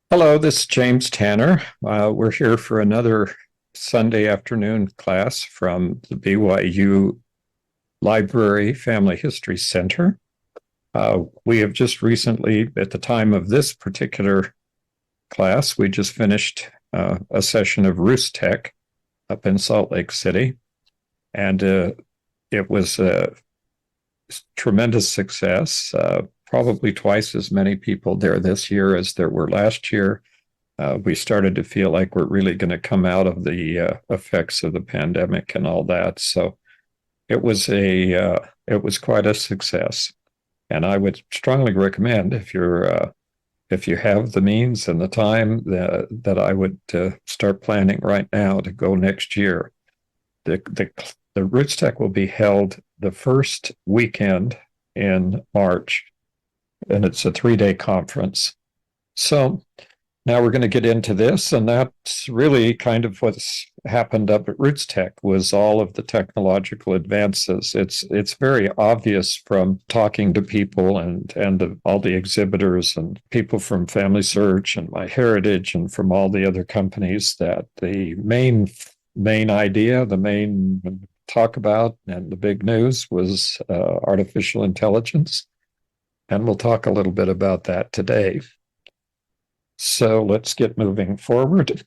Hello, this is James Tanner. We're here for another Sunday afternoon class from the BYU Library Family History Center. We have just recently, at the time of this particular class, we just finished a session of Roost Tech up in Salt Lake City, and it was a tremendous success. Probably twice as many people there this year as there were last year. We started to feel like we're really going to come out of the effects of the pandemic and all that. So it was quite a success, and I would strongly recommend if you have the means and the time that I would start planning right now to go next year. The Roots Tech will be held the first weekend in March, and it's a 3-day conference. So now we're going to get into this, and that's really kind of what's happened up at Roots Tech was all of the technological advances. It's very obvious from talking to people and all the exhibitors and people from Family Search and MyHeritage and from all the other companies that the main idea, the main talk about, and the big news was artificial intelligence, and we'll talk a little bit about that today. So let's get moving forward.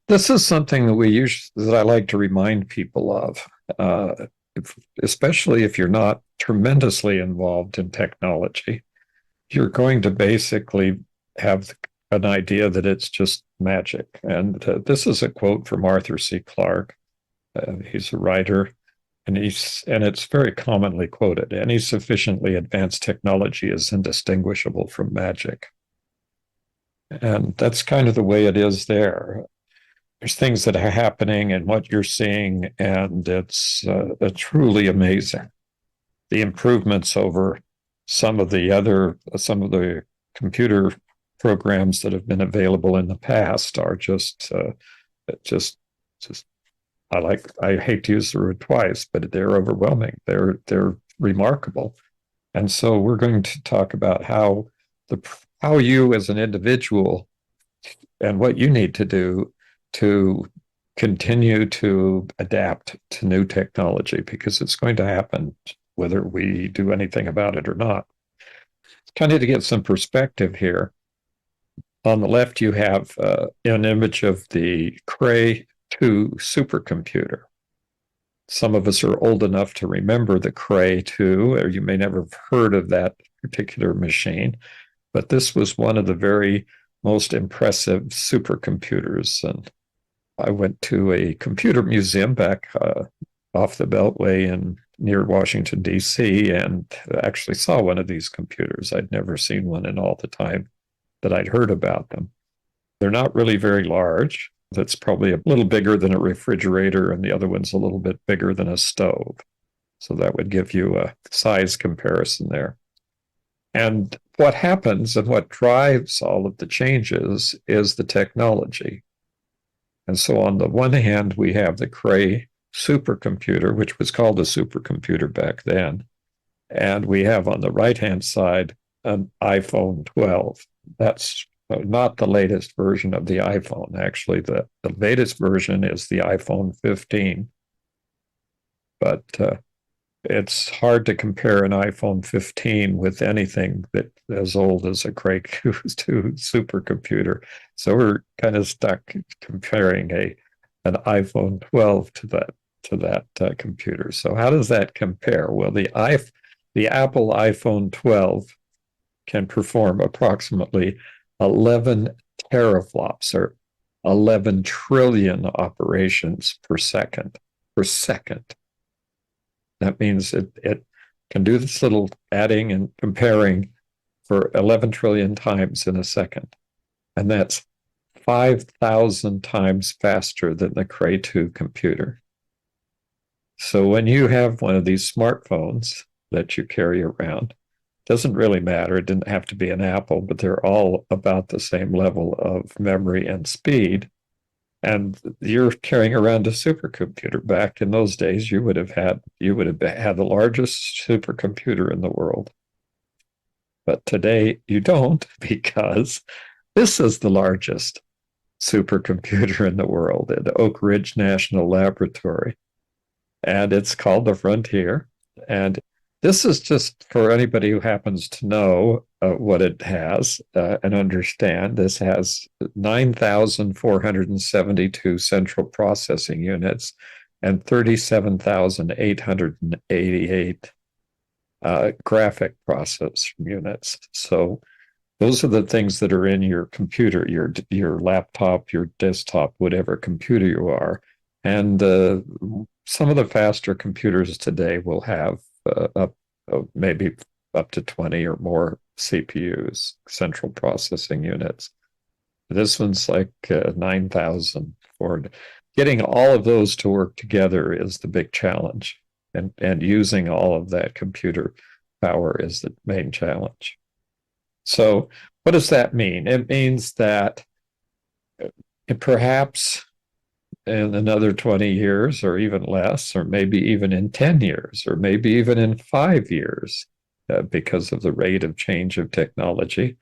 This is something that I like to remind people of, especially if you're not tremendously involved in technology. You're going to basically have an idea that it's just magic. And this is a quote from Arthur C. Clarke. He's a writer, and it's very commonly quoted. Any sufficiently advanced technology is indistinguishable from magic. And that's kind of the way it is there. There's things that are happening and what you're seeing, and it's truly amazing. The improvements over some of the computer programs that have been available in the past are just I hate to use the word twice, but they're overwhelming. They're remarkable. And so we're going to talk about how you as an individual and what you need to do to continue to adapt to new technology, because it's going to happen whether we do anything about it or not. Kind of to get some perspective here. On the left, you have an image of the Cray 2 supercomputer. Some of us are old enough to remember the Cray 2, or you may never have heard of that particular machine, but this was one of the very most impressive supercomputers. And I went to a computer museum back off the Beltway near Washington, D.C., and actually saw one of these computers. I'd never seen one in all the time that I'd heard about them. They're not really very large. That's probably a little bigger than a refrigerator, and the other one's a little bit bigger than a stove. So that would give you a size comparison there. And what happens and what drives all of the changes is the technology. And so on the one hand, we have the Cray supercomputer, which was called a supercomputer back then. And we have on the right-hand side an iPhone 12. That's not the latest version of the iPhone. Actually, the latest version is the iPhone 15. But it's hard to compare an iPhone 15 with anything that as old as a Cray 2 supercomputer. So we're kind of stuck comparing an iPhone 12 to that computer. So how does that compare? Well, the Apple iPhone 12 can perform approximately 11 teraflops, or 11 trillion operations per second. That means it can do this little adding and comparing for 11 trillion times in a second. And that's 5,000 times faster than the Cray 2 computer. So when you have one of these smartphones that you carry around, it doesn't really matter. It didn't have to be an Apple, but they're all about the same level of memory and speed. And you're carrying around a supercomputer. Back in those days, you would have had the largest supercomputer in the world. But today you don't, because this is the largest supercomputer in the world at Oak Ridge National Laboratory. And it's called the Frontier. And this is just for anybody who happens to know what it has and understand. This has 9,472 central processing units and 37,888 graphic process units. So those are the things that are in your computer, your laptop, your desktop, whatever computer you are. And some of the faster computers today will have maybe up to 20 or more CPUs, central processing units. This one's like 9,000. For getting all of those to work together is the big challenge. And using all of that computer power is the main challenge. So what does that mean? It means that perhaps in another 20 years or even less, or maybe even in 10 years, or maybe even in 5 years, because of the rate of change of technology,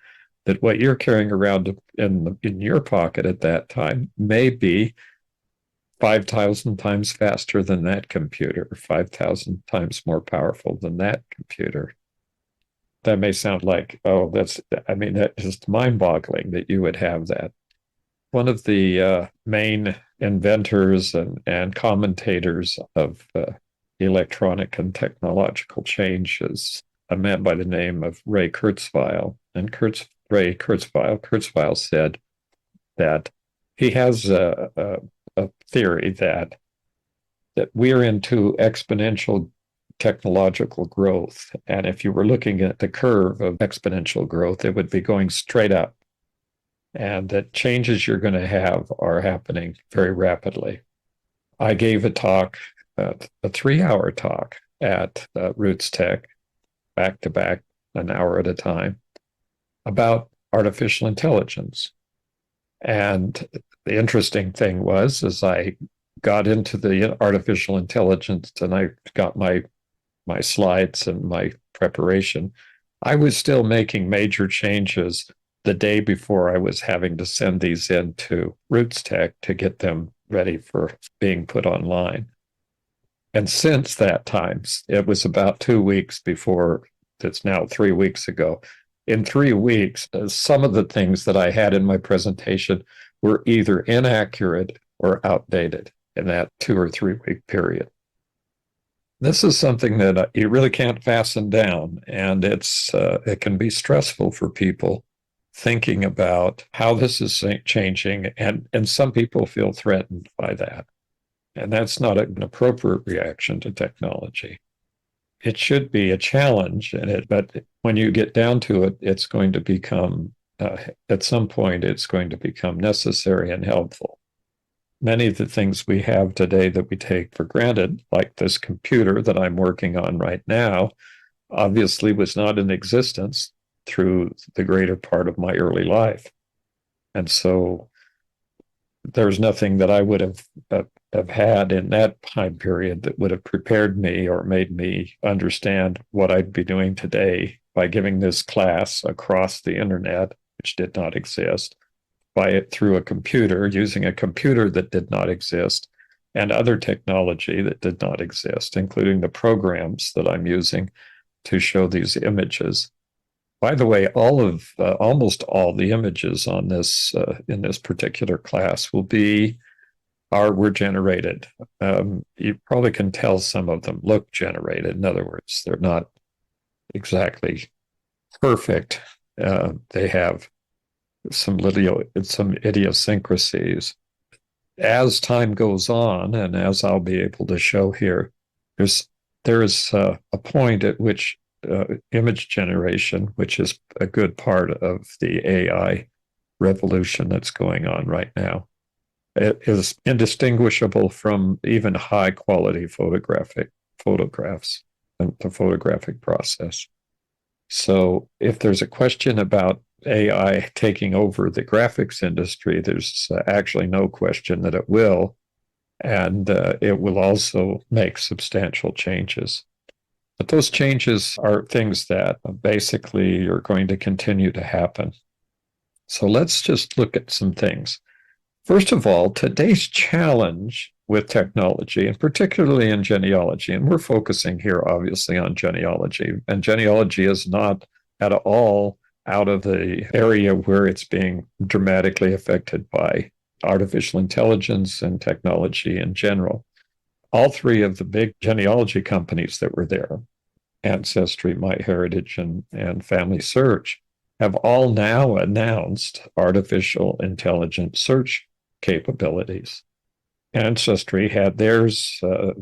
that what you're carrying around in your pocket at that time may be 5,000 times faster than that computer, 5,000 times more powerful than that computer. That may sound like, oh, that's just mind-boggling that you would have that. One of the main inventors and commentators of electronic and technological change is a man by the name of Ray Kurzweil. And Ray Kurzweil said that he has a theory that we're into exponential technological growth. And if you were looking at the curve of exponential growth, it would be going straight up. And that changes you're going to have are happening very rapidly. I gave a talk, a 3-hour talk at Roots Tech, back to back, an hour at a time, about artificial intelligence. And the interesting thing was, as I got into the artificial intelligence and I got my slides and my preparation, I was still making major changes the day before I was having to send these into Roots Tech to get them ready for being put online. And since that time, it was about 2 weeks before, it's now 3 weeks ago. In 3 weeks, some of the things that I had in my presentation were either inaccurate or outdated in that 2 or 3 week period. This is something that you really can't fasten down, and it can be stressful for people thinking about how this is changing, and some people feel threatened by that. And that's not an appropriate reaction to technology. It should be a challenge, but when you get down to it, it's going to become, at some point, it's going to become necessary and helpful. Many of the things we have today that we take for granted, like this computer that I'm working on right now, obviously was not in existence through the greater part of my early life. And so there's nothing that I would have had in that time period that would have prepared me or made me understand what I'd be doing today by giving this class across the internet, which did not exist, by it through a computer, using a computer that did not exist, and other technology that did not exist, including the programs that I'm using to show these images. By the way, almost all the images on this in this particular class were generated. You probably can tell some of them look generated. In other words, they're not exactly perfect. They have some idiosyncrasies. As time goes on, and as I'll be able to show here, there is a point at which image generation, which is a good part of the AI revolution that's going on right now, it is indistinguishable from even high quality photographs and the photographic process. So if there's a question about AI taking over the graphics industry, there's actually no question that it will. And it will also make substantial changes. But those changes are things that basically are going to continue to happen. So let's just look at some things. First of all, today's challenge with technology, and particularly in genealogy, and we're focusing here obviously on genealogy, and genealogy is not at all out of the area where it's being dramatically affected by artificial intelligence and technology in general. All three of the big genealogy companies that were there, Ancestry, MyHeritage, and Family Search, have all now announced artificial intelligence search capabilities. Ancestry had theirs a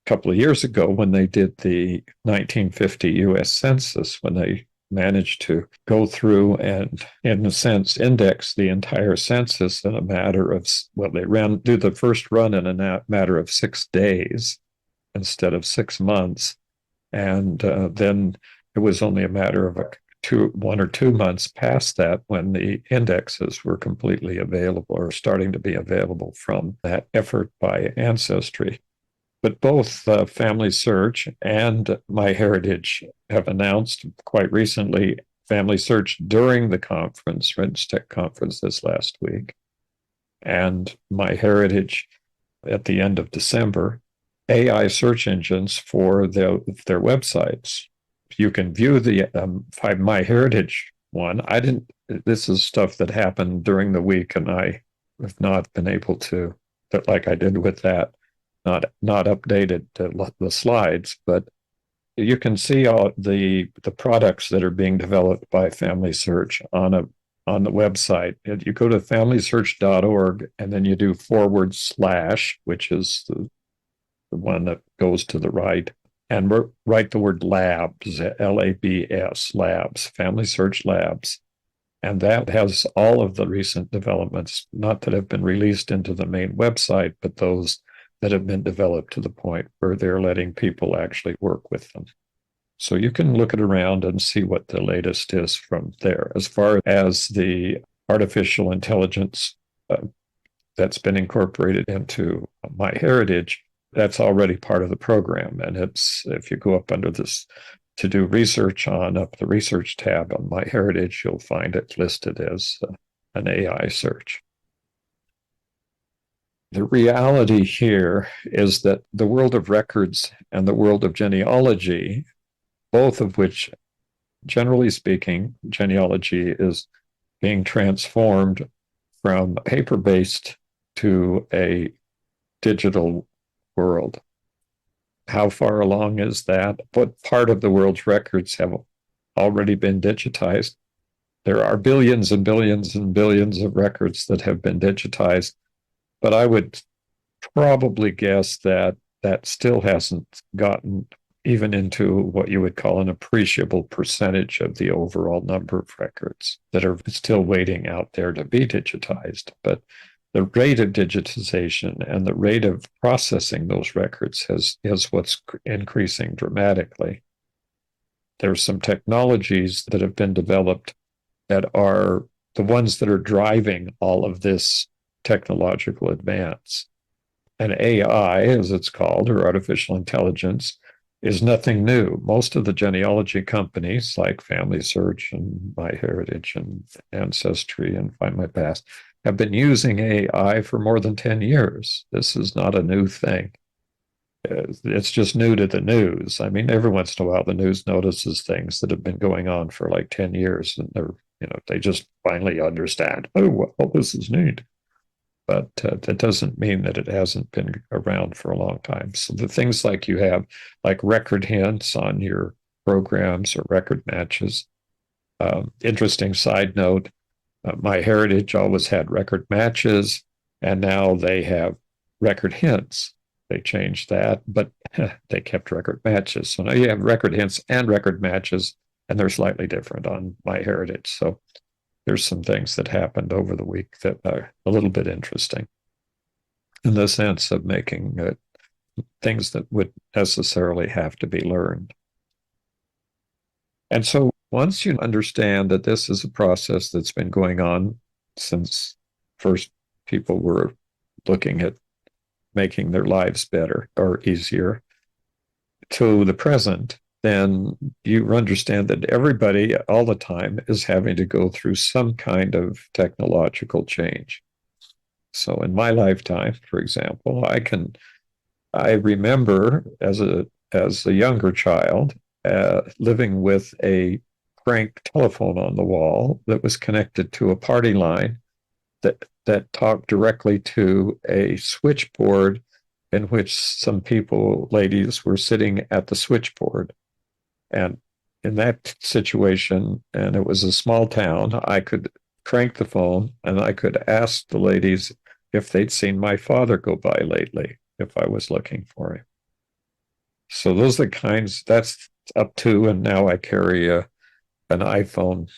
couple of years ago when they did the 1950 US Census, when they managed to go through and, in a sense, index the entire census in a matter of, well, they do the first run in a matter of 6 days instead of 6 months. And then it was only a matter of 1 or 2 months past that when the indexes were completely available or starting to be available from that effort by Ancestry. But both Family Search and MyHeritage have announced quite recently, Family Search during the conference, RegTech conference this last week, and MyHeritage at the end of December, AI search engines for their websites. You can view the MyHeritage one. This is stuff that happened during the week, and I have not been able to, like I did with that, not updated the slides, but you can see all the products that are being developed by Family Search on the website. You go to familysearch.org and then you do /, which is the one that goes to the right, and write the word labs, LABS, labs, Family Search Labs. And that has all of the recent developments, not that have been released into the main website, but those that have been developed to the point where they're letting people actually work with them. So you can look it around and see what the latest is from there. As far as the artificial intelligence that's been incorporated into MyHeritage, that's already part of the program. And it's, if you go up under this to do research on up the research tab on MyHeritage, you'll find it listed as an AI search. The reality here is that the world of records and the world of genealogy, both of which, generally speaking, genealogy is being transformed from paper-based to a digital world. How far along is that? What part of the world's records have already been digitized? There are billions and billions and billions of records that have been digitized, but I would probably guess that that still hasn't gotten even into what you would call an appreciable percentage of the overall number of records that are still waiting out there to be digitized. But the rate of digitization and the rate of processing those records is what's increasing dramatically. There's some technologies that have been developed that are the ones that are driving all of this technological advance. And AI, as it's called, or artificial intelligence, is nothing new. Most of the genealogy companies like Family Search and MyHeritage and Ancestry and Find My Past have been using AI for more than 10 years. This is not a new thing. It's just new to the news. I mean, every once in a while, the news notices things that have been going on for like 10 years, and they just finally understand, oh, well, this is neat. But that doesn't mean that it hasn't been around for a long time. So the things like you have, like record hints on your programs or record matches. Interesting side note, MyHeritage always had record matches, and now they have record hints. They changed that, but they kept record matches. So now you have record hints and record matches, and they're slightly different on MyHeritage. So there's some things that happened over the week that are a little bit interesting in the sense of making things that would necessarily have to be learned. And so once you understand that this is a process that's been going on since first people were looking at making their lives better or easier to the present, then you understand that everybody all the time is having to go through some kind of technological change. So in my lifetime, for example, I remember as a younger child living with a crank telephone on the wall that was connected to a party line that talked directly to a switchboard in which some people, ladies, were sitting at the switchboard. And in that situation, and it was a small town, I could crank the phone and I could ask the ladies if they'd seen my father go by lately, if I was looking for him. So those are the kinds, that's up to, and now I carry an iPhone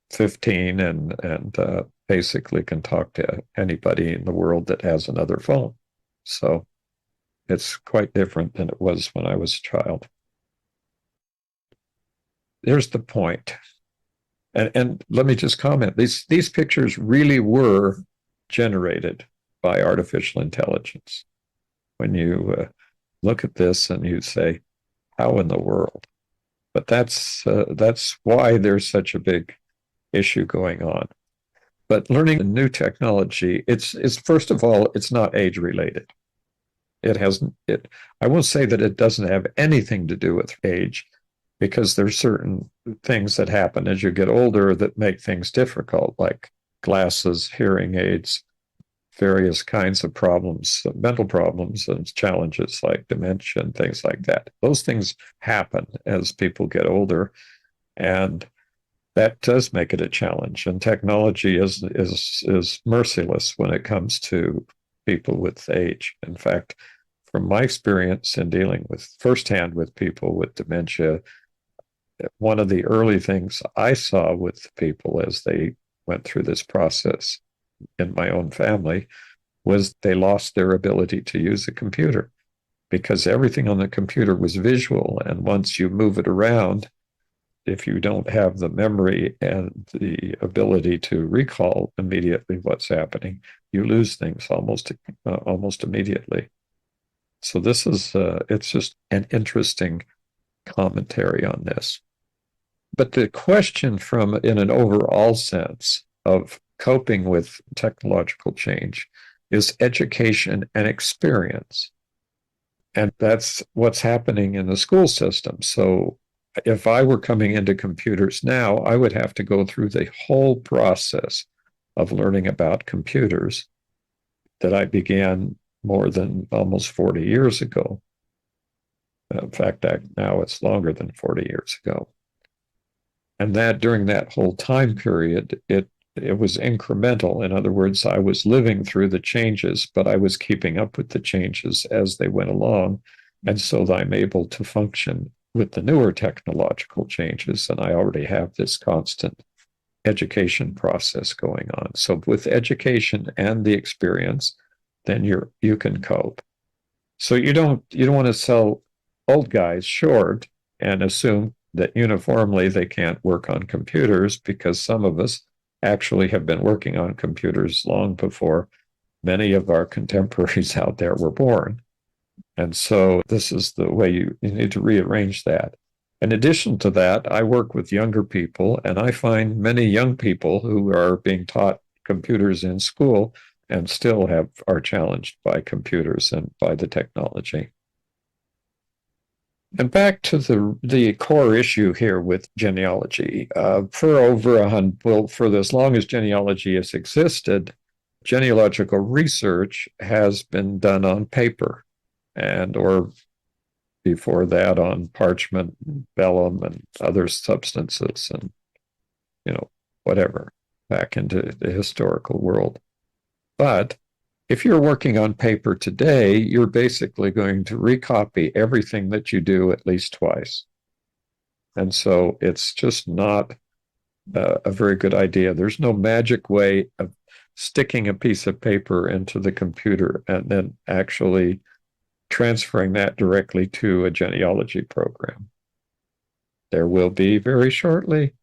15 and basically can talk to anybody in the world that has another phone. So it's quite different than it was when I was a child. There's the point. And let me just comment, these pictures really were generated by artificial intelligence. When you look at this and you say, how in the world? But that's why there's such a big issue going on. But learning a new technology, it's first of all, it's not age related. It hasn't it. I won't say that it doesn't have anything to do with age, because there's certain things that happen as you get older that make things difficult, like glasses, hearing aids, various kinds of problems, mental problems and challenges like dementia and things like that. Those things happen as people get older, and that does make it a challenge. And technology is merciless when it comes to people with age. In fact, from my experience in dealing with firsthand with people with dementia, one of the early things I saw with people as they went through this process in my own family was they lost their ability to use a computer, because everything on the computer was visual. And once you move it around, if you don't have the memory and the ability to recall immediately what's happening, you lose things almost immediately. So this is it's just an interesting commentary on this. But the question from in an overall sense of coping with technological change is education and experience. And that's what's happening in the school system. So if I were coming into computers now, I would have to go through the whole process of learning about computers that I began more than almost 40 years ago. In fact, now it's longer than 40 years ago. And that during that whole time period, it was incremental. In other words, I was living through the changes, but I was keeping up with the changes as they went along. And so I'm able to function with the newer technological changes. And I already have this constant education process going on. So with education and the experience, then you can cope. So you don't want to sell old guys short and assume that uniformly they can't work on computers, because some of us actually have been working on computers long before many of our contemporaries out there were born. And so this is the way you need to rearrange that. In addition to that, I work with younger people, and I find many young people who are being taught computers in school and still are challenged by computers and by the technology. And back to the core issue here with genealogy. For as long as genealogy has existed, genealogical research has been done on paper, or before that on parchment, vellum, and other substances, and whatever, back into the historical world. But if you're working on paper today, you're basically going to recopy everything that you do at least twice. And so it's just not a very good idea. There's no magic way of sticking a piece of paper into the computer and then actually transferring that directly to a genealogy program. There will be very shortly,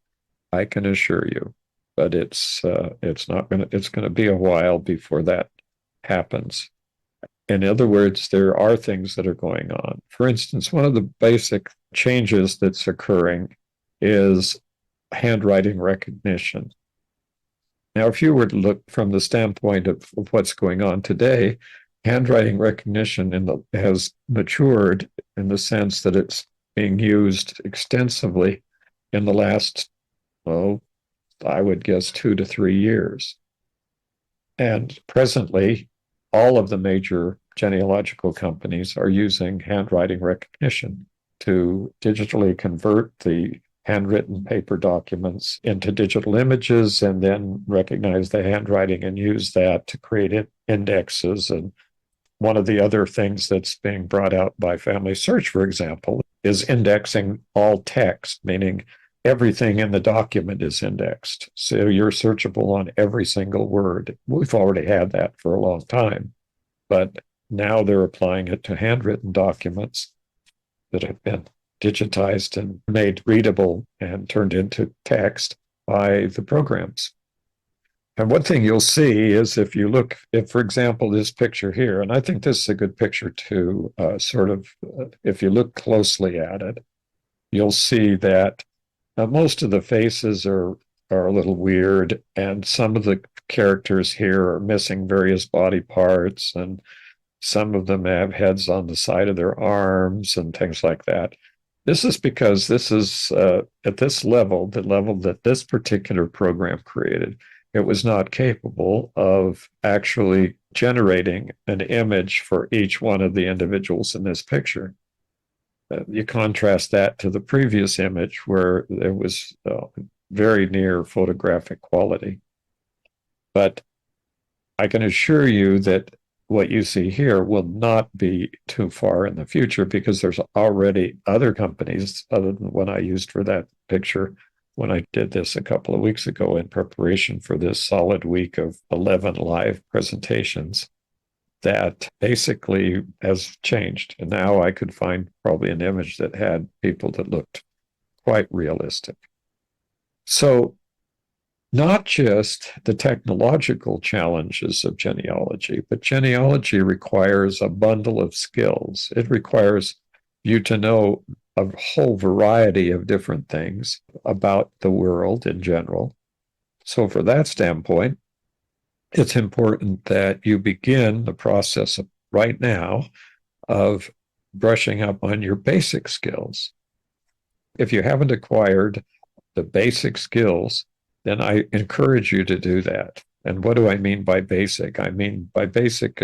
I can assure you, but it's going to be a while before that happens. In other words, there are things that are going on. For instance, one of the basic changes that's occurring is handwriting recognition. Now, if you were to look from the standpoint of what's going on today, handwriting recognition has matured in the sense that it's being used extensively in the last, well, I would guess 2 to 3 years. And presently, all of the major genealogical companies are using handwriting recognition to digitally convert the handwritten paper documents into digital images and then recognize the handwriting and use that to create indexes. And one of the other things that's being brought out by Family Search, for example, is indexing all text, meaning everything in the document is indexed. So you're searchable on every single word. We've already had that for a long time, but now they're applying it to handwritten documents that have been digitized and made readable and turned into text by the programs. And one thing you'll see is if you look, if, for example, this picture here, and I think this is a good picture to if you look closely at it, you'll see that most of the faces are a little weird, and some of the characters here are missing various body parts, and some of them have heads on the side of their arms and things like that. This is because this is at this level, the level that this particular program created, it was not capable of actually generating an image for each one of the individuals in this picture. You contrast that to the previous image where it was very near photographic quality. But I can assure you that what you see here will not be too far in the future because there's already other companies other than what I used for that picture when I did this a couple of weeks ago in preparation for this solid week of 11 live presentations that basically has changed. And now I could find probably an image that had people that looked quite realistic. So not just the technological challenges of genealogy, but genealogy requires a bundle of skills. It requires you to know a whole variety of different things about the world in general. So from that standpoint, it's important that you begin the process right now of brushing up on your basic skills. If you haven't acquired the basic skills, then I encourage you to do that. And what do I mean by basic? I mean by basic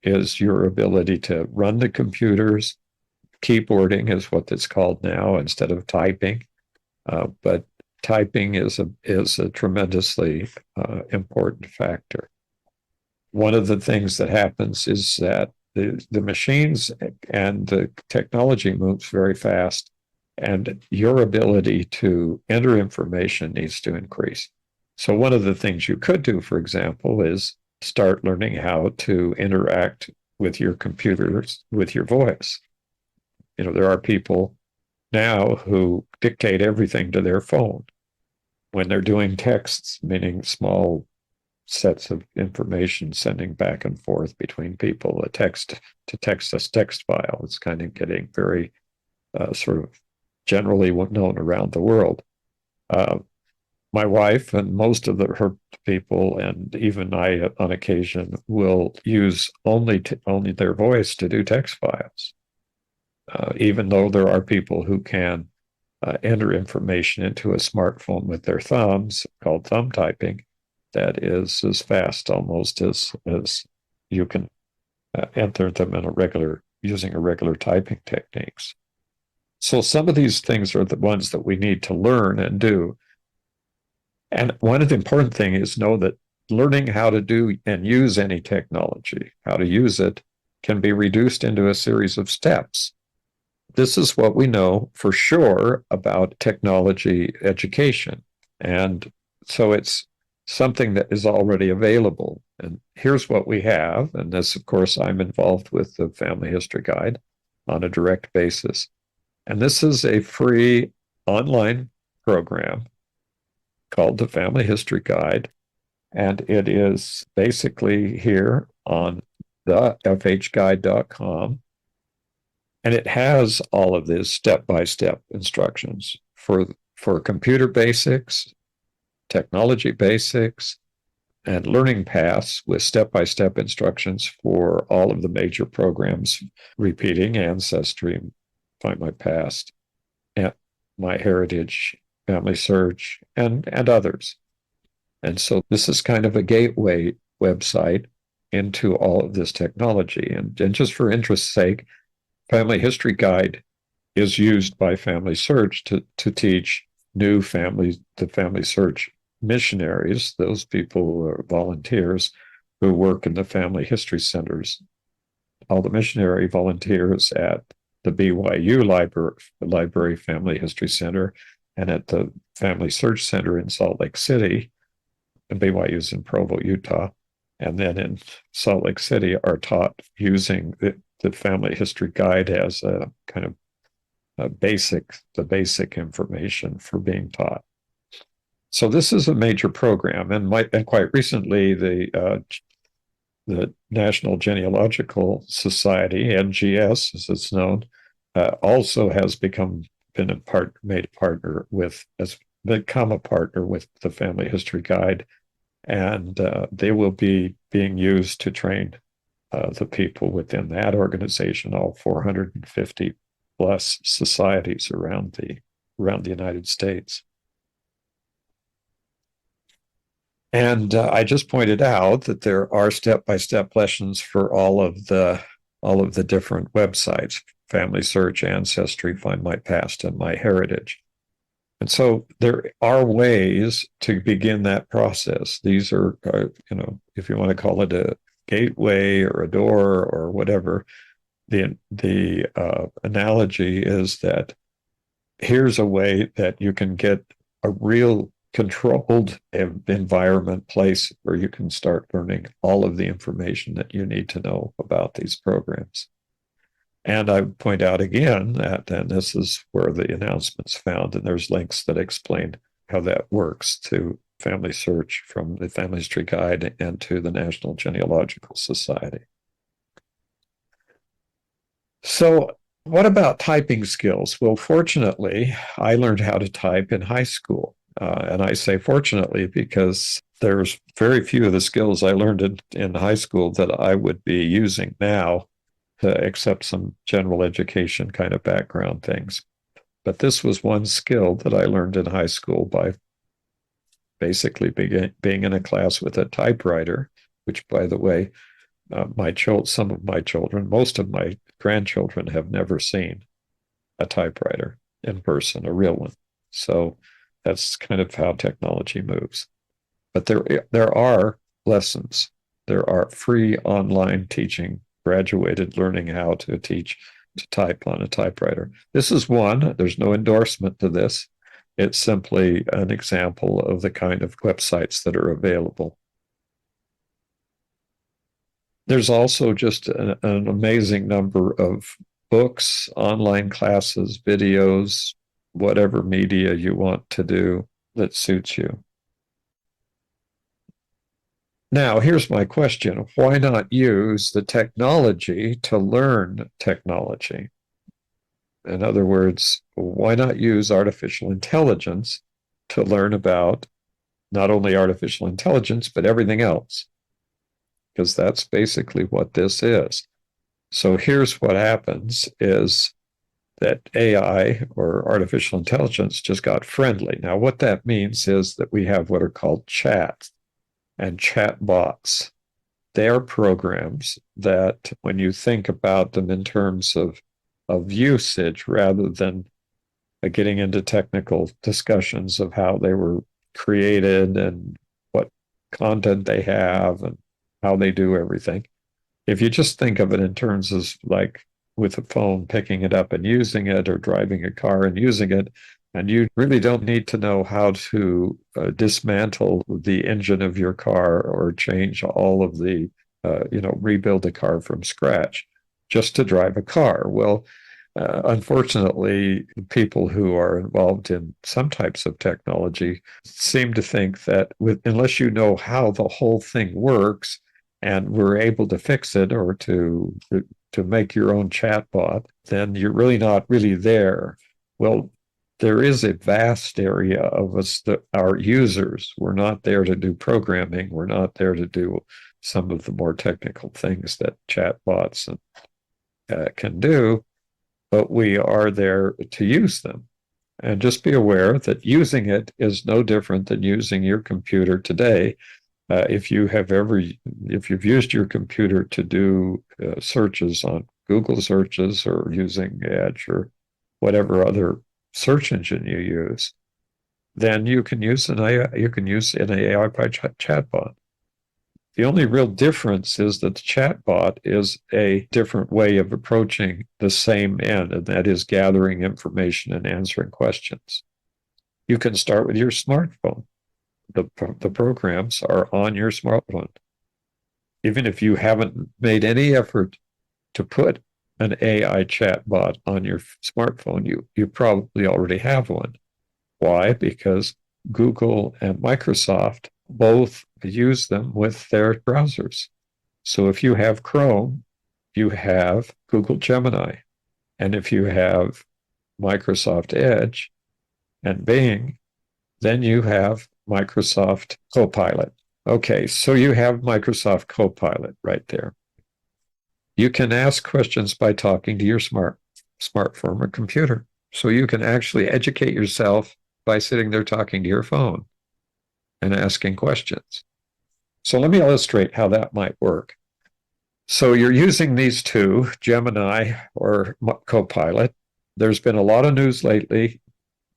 is your ability to run the computers. Keyboarding is what it's called now instead of typing. But typing is a tremendously important factor. One of the things that happens is that the machines and the technology moves very fast, and your ability to enter information needs to increase. So one of the things you could do, for example, is start learning how to interact with your computers with your voice. You know, there are people now who dictate everything to their phone when they're doing texts, meaning small sets of information sending back and forth between people, a text to text file. It's kind of getting very sort of generally known around the world. My wife and most of her people, and even I on occasion, will use only their voice to do text files. Even though there are people who can enter information into a smartphone with their thumbs, called thumb typing, that is as fast almost as you can enter them in using a regular typing techniques. So some of these things are the ones that we need to learn and do. And one of the important things is know that learning how to do and use any technology, how to use it, can be reduced into a series of steps. This is what we know for sure about technology education. And so it's something that is already available. And here's what we have. And this, of course, I'm involved with the Family History Guide on a direct basis. And this is a free online program called the Family History Guide. And it is basically here on the fhguide.com. And it has all of this step-by-step instructions for computer basics, technology basics, and learning paths with step-by-step instructions for all of the major programs, repeating Ancestry, Find My Past, and My Heritage, Family Search, and others. And so this is kind of a gateway website into all of this technology. And just for interest's sake, Family History Guide is used by Family Search to teach new families, the Family Search missionaries, those people who are volunteers who work in the family history centers. All the missionary volunteers at the BYU Library Family History Center and at the Family Search Center in Salt Lake City, and BYU's in Provo, Utah, and then in Salt Lake City are taught using the Family History Guide as a kind of the basic information for being taught. So this is a major program, and quite recently the National Genealogical Society, NGS as it's known, also has become made a partner with become a partner with the Family History Guide, and they will be being used to train the people within that organization, all 450 plus societies around the United States. And I just pointed out that there are step-by-step lessons for all of the different websites: Family Search, Ancestry, Find My Past, and My Heritage. And so there are ways to begin that process. These are, if you want to call it a gateway or a door or whatever, the analogy is that here's a way that you can get a real controlled environment place where you can start learning all of the information that you need to know about these programs. And I point out again that, and this is where the announcement's found, and there's links that explain how that works to Family Search from the Family History Guide and to the National Genealogical Society. So what about typing skills? Well, fortunately, I learned how to type in high school. And I say fortunately because there's very few of the skills I learned in high school that I would be using now, except some general education kind of background things. But this was one skill that I learned in high school by basically being in a class with a typewriter, which, by the way, some of my children, most of my grandchildren have never seen a typewriter in person, a real one. So that's kind of how technology moves. But there are lessons. There are free online teaching, graduated learning how to teach to type on a typewriter. This is one. There's no endorsement to this. It's simply an example of the kind of websites that are available. There's also just an amazing number of books, online classes, videos, whatever media you want to do that suits you. Now, here's my question. Why not use the technology to learn technology? In other words, why not use artificial intelligence to learn about not only artificial intelligence, but everything else? Because that's basically what this is. So here's what happens is that AI, or artificial intelligence, just got friendly. Now, what that means is that we have what are called chats and chat bots. They are programs that, when you think about them in terms of usage, rather than getting into technical discussions of how they were created and what content they have and how they do everything. If you just think of it in terms of like with a phone, picking it up and using it, or driving a car and using it, and you really don't need to know how to dismantle the engine of your car or change all of the, rebuild a car from scratch just to drive a car. Well, unfortunately, people who are involved in some types of technology seem to think that unless you know how the whole thing works, and were able to fix it or to make your own chatbot, then you're really not really there. Well, there is a vast area of us that are users. We're not there to do programming. We're not there to do some of the more technical things that chatbots can do, but we are there to use them. And just be aware that using it is no different than using your computer today. If you've used your computer to do searches on Google searches or using Edge or whatever other search engine you use, then you can use an AI by chatbot. The only real difference is that the chatbot is a different way of approaching the same end, and that is gathering information and answering questions. You can start with your smartphone. The programs are on your smartphone. Even if you haven't made any effort to put an AI chatbot on your smartphone, you probably already have one. Why? Because Google and Microsoft both use them with their browsers. So if you have Chrome, you have Google Gemini. And if you have Microsoft Edge and Bing, then you have Microsoft Copilot. Okay, so you have Microsoft Copilot right there. You can ask questions by talking to your smartphone or computer. So you can actually educate yourself by sitting there talking to your phone and asking questions. So let me illustrate how that might work. So you're using these two, Gemini or Copilot. There's been a lot of news lately.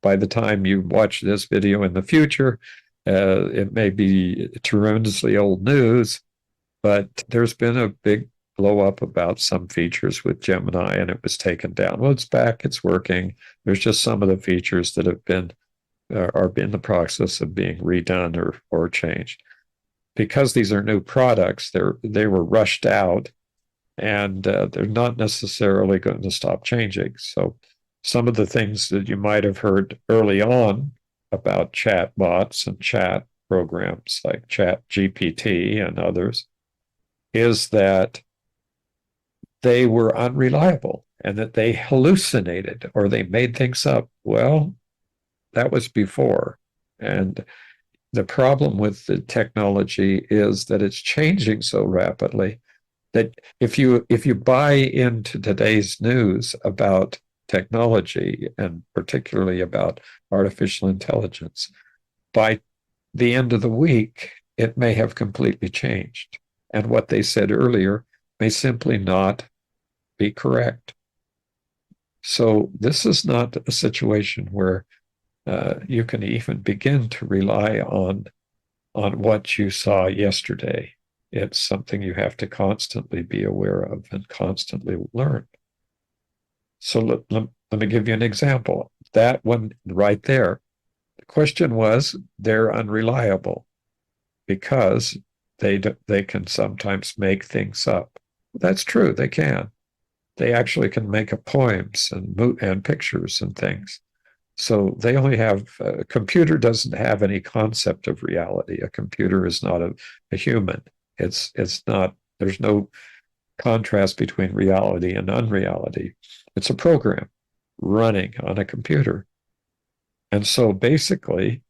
By the time you watch this video in the future, it may be tremendously old news, but there's been a big blow up about some features with Gemini, and it was taken down. Well, it's back, it's working. There's just some of the features that have been are in the process of being redone or changed. Because these are new products, they were rushed out, and they're not necessarily going to stop changing. So some of the things that you might have heard early on about chat bots and chat programs like Chat GPT and others is that they were unreliable and that they hallucinated or they made things up. Well, that was before. And the problem with the technology is that it's changing so rapidly that if you buy into today's news about technology and particularly about artificial intelligence, by the end of the week, it may have completely changed. And what they said earlier may simply not be correct. So this is not a situation where you can even begin to rely on what you saw yesterday. It's something you have to constantly be aware of and constantly learn. So let me give you an example. That one right there, the question was, they're unreliable because they can sometimes make things up. That's true, they can. They actually can make up poems and pictures and things. So they only have, a computer doesn't have any concept of reality. A computer is not a human. It's not, there's no contrast between reality and unreality. It's a program running on a computer. And so basically,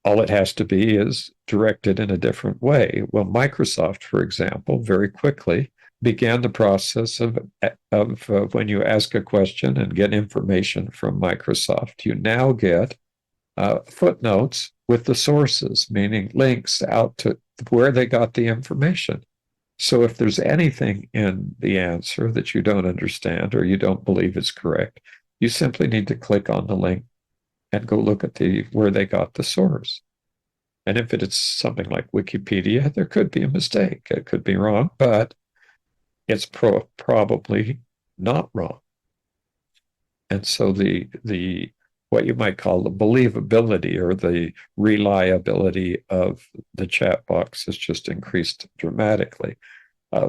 all it has to be is directed in a different way. Well, Microsoft, for example, very quickly began the process of when you ask a question and get information from Microsoft, you now get footnotes with the sources, meaning links out to where they got the information. So if there's anything in the answer that you don't understand or you don't believe is correct, you simply need to click on the link and go look at where they got the source. And if it's something like Wikipedia, there could be a mistake. It could be wrong, but it's probably not wrong. And so the what you might call the believability or the reliability of the chat box has just increased dramatically.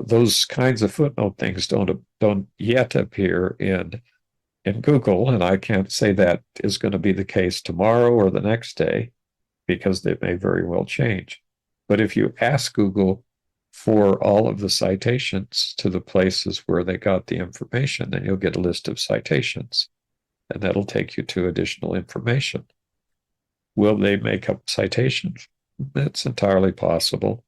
Those kinds of footnote things don't yet appear in Google, and I can't say that is going to be the case tomorrow or the next day because they may very well change. But if you ask Google for all of the citations to the places where they got the information. Then you'll get a list of citations, and that'll take you to additional information. Will they make up citations? It's entirely possible,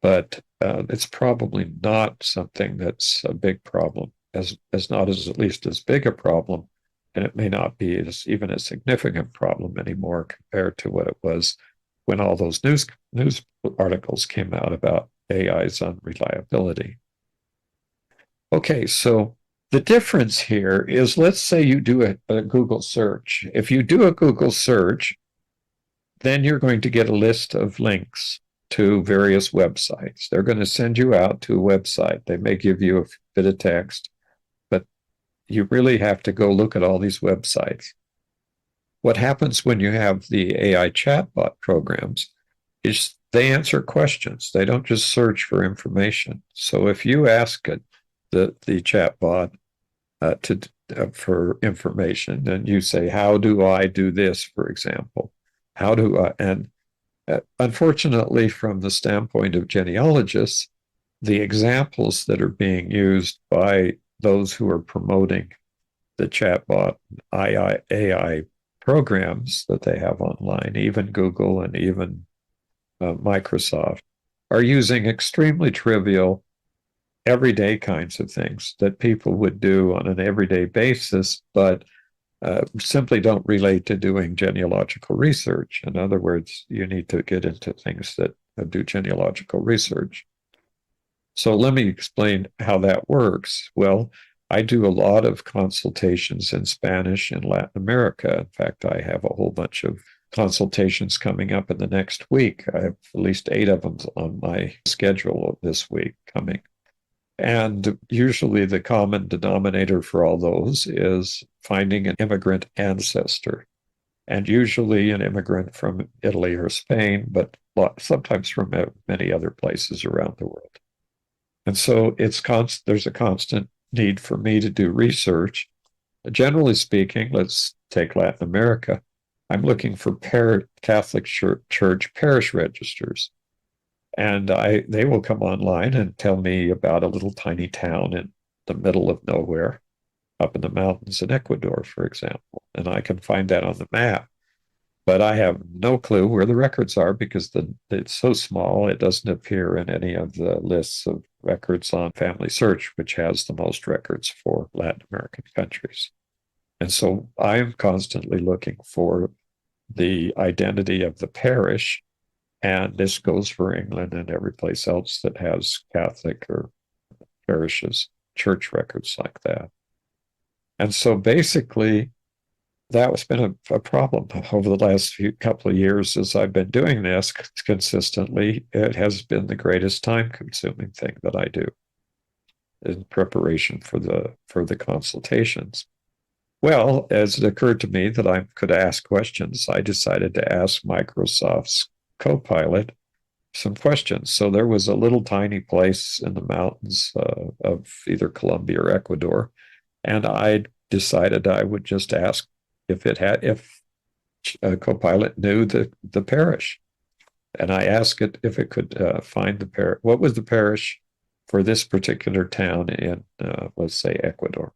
but it's probably not something that's a big problem, as not as at least as big a problem, and it may not be even a significant problem anymore compared to what it was when all those news articles came out about AI's unreliability. Okay, so the difference here is, let's say you do a Google search. If you do a Google search, then you're going to get a list of links to various websites. They're going to send you out to a website. They may give you a bit of text, but you really have to go look at all these websites. What happens when you have the AI chatbot programs is they answer questions. They don't just search for information. So if you ask the chatbot for information, and you say, "How do I do this?" for example, how do I? And unfortunately, from the standpoint of genealogists, the examples that are being used by those who are promoting the chatbot AI programs that they have online, even Google and even Microsoft, are using extremely trivial, everyday kinds of things that people would do on an everyday basis, but simply don't relate to doing genealogical research. In other words, you need to get into things that do genealogical research. So let me explain how that works. Well, I do a lot of consultations in Spanish in Latin America. In fact, I have a whole bunch of consultations coming up in the next week. I have at least 8 of them on my schedule this week coming. And usually the common denominator for all those is finding an immigrant ancestor, and usually an immigrant from Italy or Spain, but sometimes from many other places around the world. And so there's a constant need for me to do research. Generally speaking, let's take Latin America. I'm looking for Catholic Church parish registers. And they will come online and tell me about a little tiny town in the middle of nowhere, up in the mountains in Ecuador, for example. And I can find that on the map. But I have no clue where the records are, because it's so small, it doesn't appear in any of the lists of records on Family Search, which has the most records for Latin American countries. And so I'm constantly looking for the identity of the parish. And this goes for England and every place else that has Catholic or parishes, church records like that. And so basically, that's been a problem over the last couple of years as I've been doing this consistently. It has been the greatest time-consuming thing that I do in preparation for the consultations. Well, as it occurred to me that I could ask questions, I decided to ask Microsoft's Copilot some questions. So there was a little tiny place in the mountains of either Colombia or Ecuador, and I decided I would just ask if Copilot knew the parish, and I asked it if it could find the parish. What was the parish for this particular town in, let's say, Ecuador?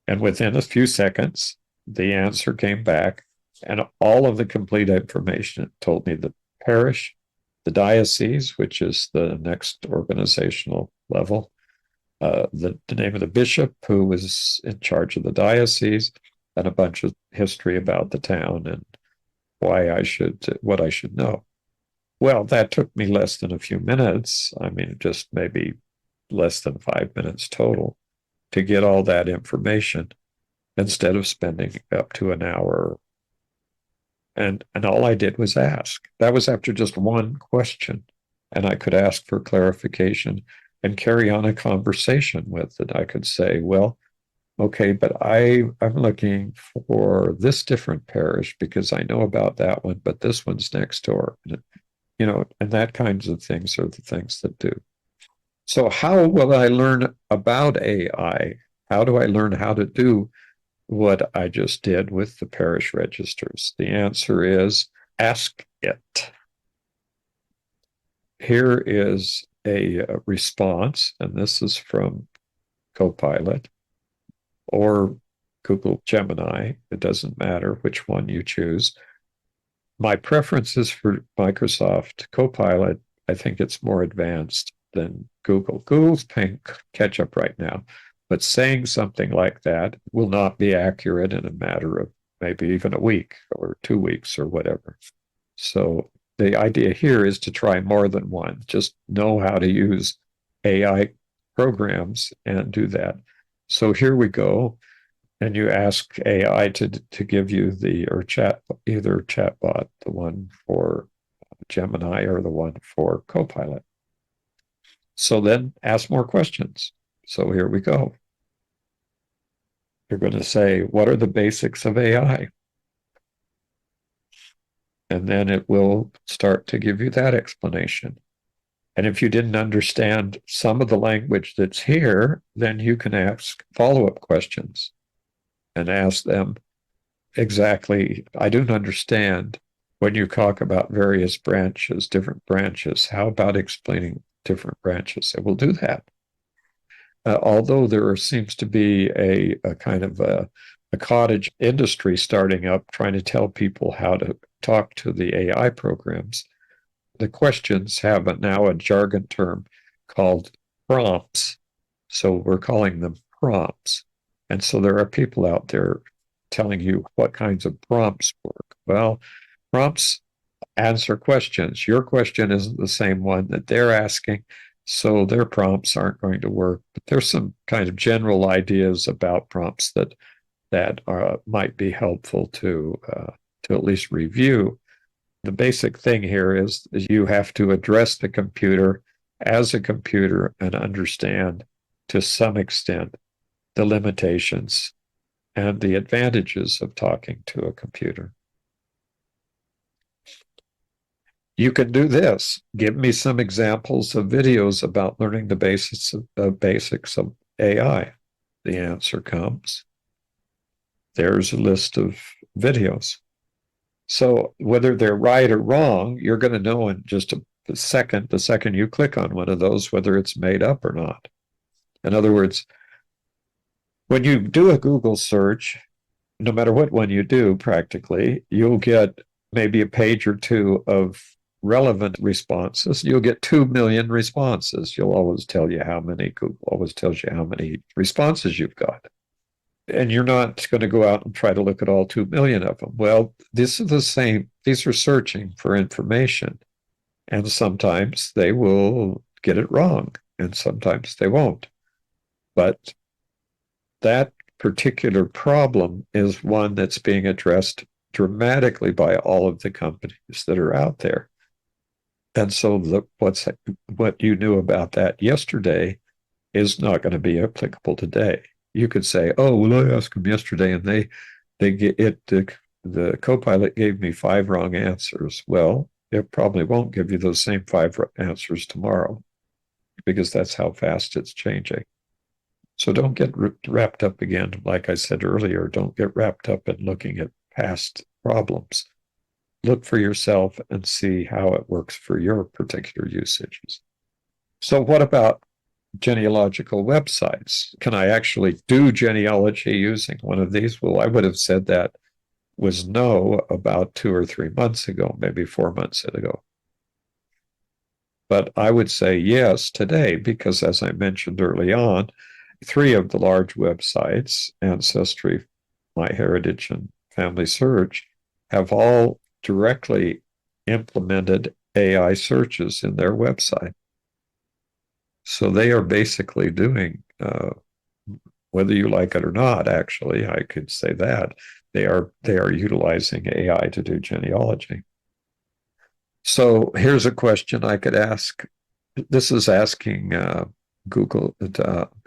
And within a few seconds, the answer came back, and all of the complete information told me the parish, the diocese, which is the next organizational level, the name of the bishop who was in charge of the diocese, and a bunch of history about the town and what I should know. Well, that took me less than a few minutes. I mean, just maybe less than 5 minutes total to get all that information, instead of spending up to an hour. And all I did was ask. That was after just one question. And I could ask for clarification and carry on a conversation with it. I could say, well, okay, but I'm looking for this different parish because I know about that one, but this one's next door. And that kinds of things are the things that do. So how will I learn about AI? How do I learn how to do what I just did with the parish registers? The answer is ask it. Here is a response, and this is from Copilot or Google Gemini. It doesn't matter which one you choose. My preference is for Microsoft Copilot. I think it's more advanced than Google. Google's playing catch up right now, but saying something like that will not be accurate in a matter of maybe even a week or 2 weeks or whatever. So the idea here is to try more than one. Just know how to use AI programs and do that. So here we go. And you ask AI to give you either chatbot, the one for Gemini or the one for Copilot. So then ask more questions. So here we go. You're going to say, what are the basics of AI? And then it will start to give you that explanation. And if you didn't understand some of the language that's here, then you can ask follow-up questions and ask them exactly, I don't understand when you talk about various branches, different branches. How about explaining different branches? It will do that. Although there seems to be a kind of a cottage industry starting up trying to tell people how to talk to the AI programs, the questions have now a jargon term called prompts. So we're calling them prompts. And so there are people out there telling you what kinds of prompts work. Well, prompts answer questions. Your question isn't the same one that they're asking, so their prompts aren't going to work. But there's some kind of general ideas about prompts that might be helpful to at least review. The basic thing here is you have to address the computer as a computer and understand to some extent the limitations and the advantages of talking to a computer. You can do this. Give me some examples of videos about learning the basics of AI. The answer comes. There's a list of videos. So whether they're right or wrong, you're going to know in just the second you click on one of those, whether it's made up or not. In other words, when you do a Google search, no matter what one you do, practically, you'll get maybe a page or two of relevant responses. You'll get 2 million responses. You'll always tell you how many, Google always tells you how many responses you've got. And you're not going to go out and try to look at all 2 million of them. Well, this is the same. These are searching for information. And sometimes they will get it wrong, and sometimes they won't. But that particular problem is one that's being addressed dramatically by all of the companies that are out there. And so what you knew about that yesterday is not going to be applicable today. You could say, "Oh, well, I asked them yesterday, and the Copilot gave me 5 wrong answers." Well, it probably won't give you those same 5 answers tomorrow, because that's how fast it's changing. So don't get wrapped up again, like I said earlier, don't get wrapped up in looking at past problems. Look for yourself and see how it works for your particular usages. So what about genealogical websites? Can I actually do genealogy using one of these? Well, I would have said that was no about 2 or 3 months ago, maybe 4 months ago. But I would say yes today, because as I mentioned early on, 3 of the large websites, Ancestry, MyHeritage, and Family Search, have all directly implemented AI searches in their website. So they are basically doing, whether you like it or not, actually, I could say that, they are utilizing AI to do genealogy. So here's a question I could ask. This is asking Google,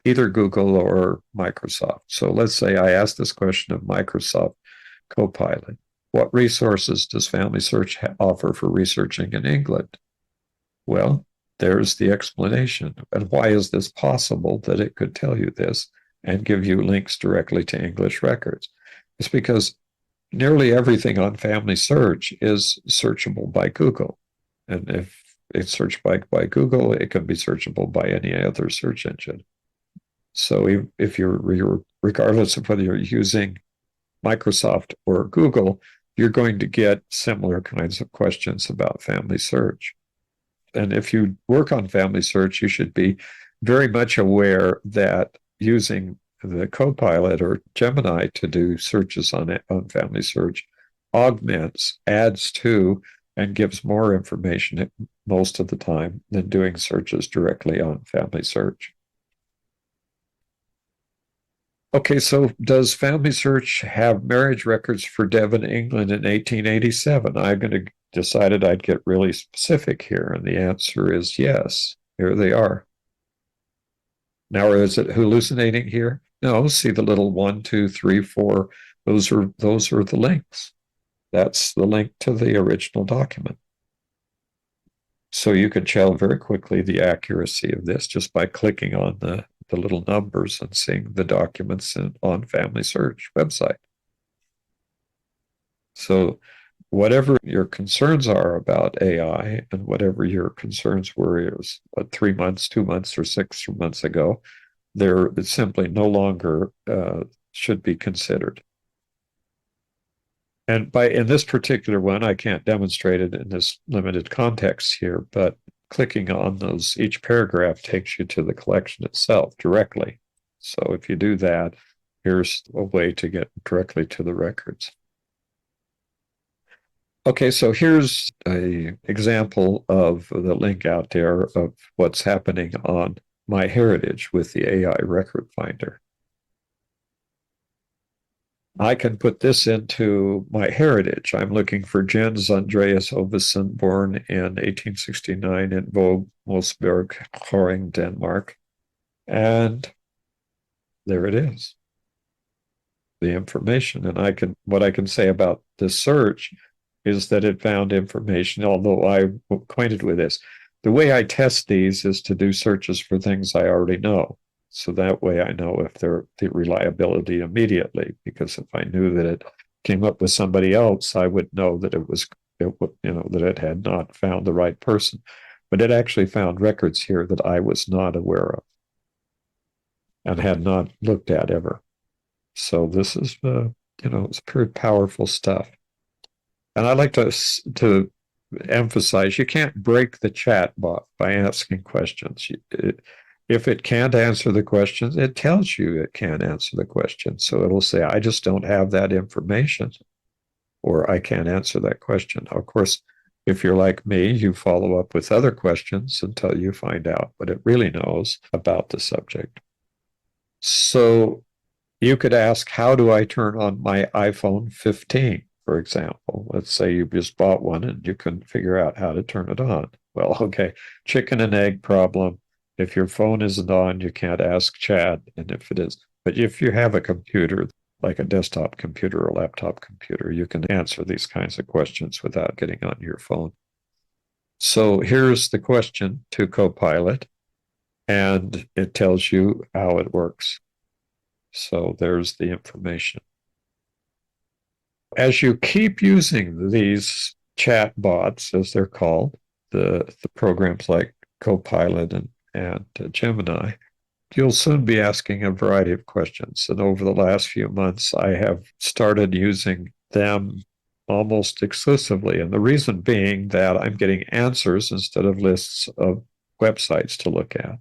either Google or Microsoft. So let's say I ask this question of Microsoft Copilot. What resources does Family Search offer for researching in England? Well, there's the explanation. And why is this possible that it could tell you this and give you links directly to English records? It's because nearly everything on Family Search is searchable by Google. And if It's searched by Google. It can be searchable by any other search engine. So if you're regardless of whether you're using Microsoft or Google, you're going to get similar kinds of questions about family search. And if you work on family search, you should be very much aware that using the Copilot or Gemini to do searches on family search augments, adds to, and gives more information most of the time than doing searches directly on family search. Okay, so does Family Search have marriage records for Devon, England in 1887? I'm going to decided I'd get really specific here, and the answer is yes. Here they are. Now, is it hallucinating here? No, see the little 1, 2, 3, 4. Those are the links. That's the link to the original document. So you can tell very quickly the accuracy of this just by clicking on the little numbers and seeing the documents on Family Search website. So whatever your concerns are about AI and whatever your concerns were 3 months, 2 months, or 6 months ago, they're simply no longer should be considered. And in this particular one, I can't demonstrate it in this limited context here, but clicking on those, each paragraph takes you to the collection itself directly. So if you do that, here's a way to get directly to the records. Okay, so here's an example of the link out there of what's happening on MyHeritage with the AI Record Finder. I can put this into MyHeritage. I'm looking for Jens Andreas Ovesen, born in 1869 in Vågsberg, Horring, Denmark. And there it is, the information. And what I can say about this search is that it found information, although I'm acquainted with this. The way I test these is to do searches for things I already know. So that way I know if they're the reliability immediately, because if I knew that it came up with somebody else, I would know that that it had not found the right person. But it actually found records here that I was not aware of and had not looked at ever. So this is, it's pretty powerful stuff. And I like to emphasize, you can't break the chat bot by asking questions. If it can't answer the questions, it tells you it can't answer the question. So it'll say, I just don't have that information, or I can't answer that question. Of course, if you're like me, you follow up with other questions until you find out what it really knows about the subject. So you could ask, how do I turn on my iPhone 15, for example? Let's say you just bought one and you couldn't figure out how to turn it on. Well, okay, chicken and egg problem. If your phone isn't on, you can't ask chat. And if it is, but if you have a computer, like a desktop computer or laptop computer, you can answer these kinds of questions without getting on your phone. So here's the question to Copilot, and it tells you how it works. So there's the information. As you keep using these chat bots, as they're called, the programs like Copilot and Gemini, you'll soon be asking a variety of questions. And over the last few months, I have started using them almost exclusively. And the reason being that I'm getting answers instead of lists of websites to look at.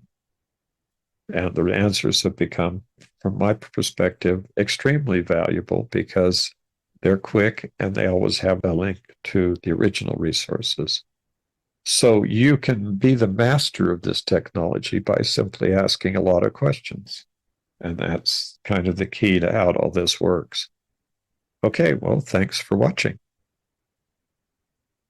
And the answers have become, from my perspective, extremely valuable because they're quick and they always have a link to the original resources. So you can be the master of this technology by simply asking a lot of questions. And that's kind of the key to how all this works. Okay, well, thanks for watching.